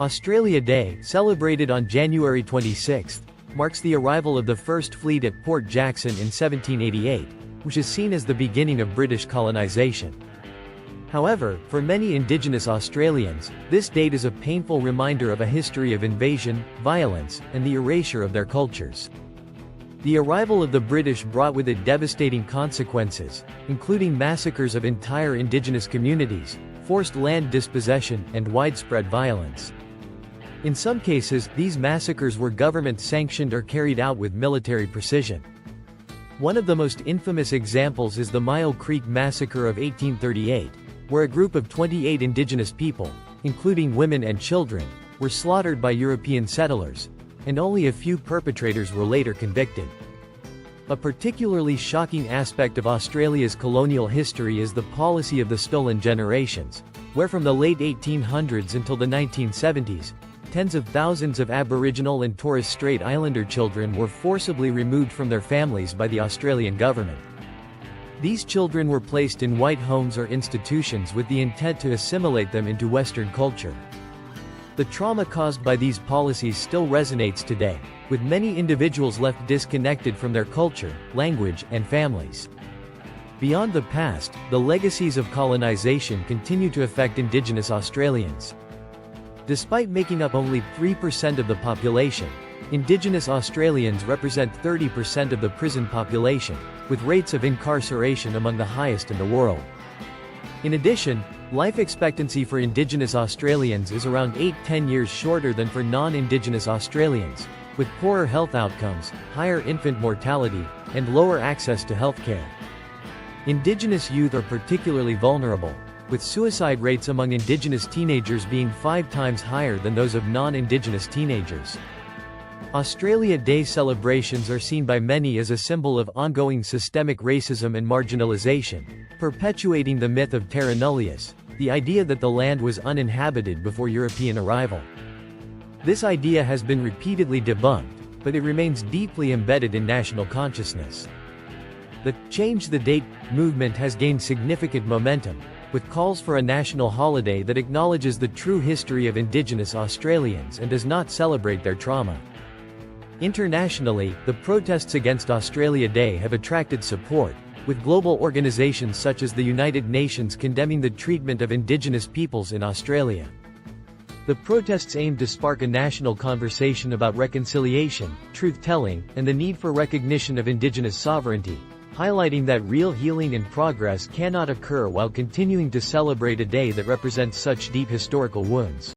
Australia Day, celebrated on January 26, marks the arrival of the first fleet at Port Jackson in 1788, which is seen as the beginning of British colonisation. However, for many Indigenous Australians, this date is a painful reminder of a history of invasion, violence, and the erasure of their cultures. The arrival of the British brought with it devastating consequences, including massacres of entire Indigenous communities, forced land dispossession, and widespread violence. In some cases, these massacres were government-sanctioned or carried out with military precision. One of the most infamous examples is the Mile Creek Massacre of 1838, where a group of 28 Indigenous people, including women and children, were slaughtered by European settlers, and only a few perpetrators were later convicted. A particularly shocking aspect of Australia's colonial history is the policy of the stolen generations, where from the late 1800s until the 1970s, tens of thousands of Aboriginal and Torres Strait Islander children were forcibly removed from their families by the Australian government. These children were placed in white homes or institutions with the intent to assimilate them into Western culture. The trauma caused by these policies still resonates today, with many individuals left disconnected from their culture, language, and families. Beyond the past, the legacies of colonization continue to affect Indigenous Australians. Despite making up only 3% of the population, Indigenous Australians represent 30% of the prison population, with rates of incarceration among the highest in the world. In addition, life expectancy for Indigenous Australians is around 8–10 years shorter than for non-Indigenous Australians, with poorer health outcomes, higher infant mortality, and lower access to healthcare. Indigenous youth are particularly vulnerable, with suicide rates among Indigenous teenagers being 5 times higher than those of non-Indigenous teenagers. Australia Day celebrations are seen by many as a symbol of ongoing systemic racism and marginalization, perpetuating the myth of terra nullius, the idea that the land was uninhabited before European arrival. This idea has been repeatedly debunked, but it remains deeply embedded in national consciousness. The Change the Date movement has gained significant momentum, with calls for a national holiday that acknowledges the true history of Indigenous Australians and does not celebrate their trauma. Internationally, the protests against Australia Day have attracted support, with global organizations such as the United Nations condemning the treatment of Indigenous peoples in Australia. The protests aim to spark a national conversation about reconciliation, truth-telling, and the need for recognition of Indigenous sovereignty, highlighting that real healing and progress cannot occur while continuing to celebrate a day that represents such deep historical wounds.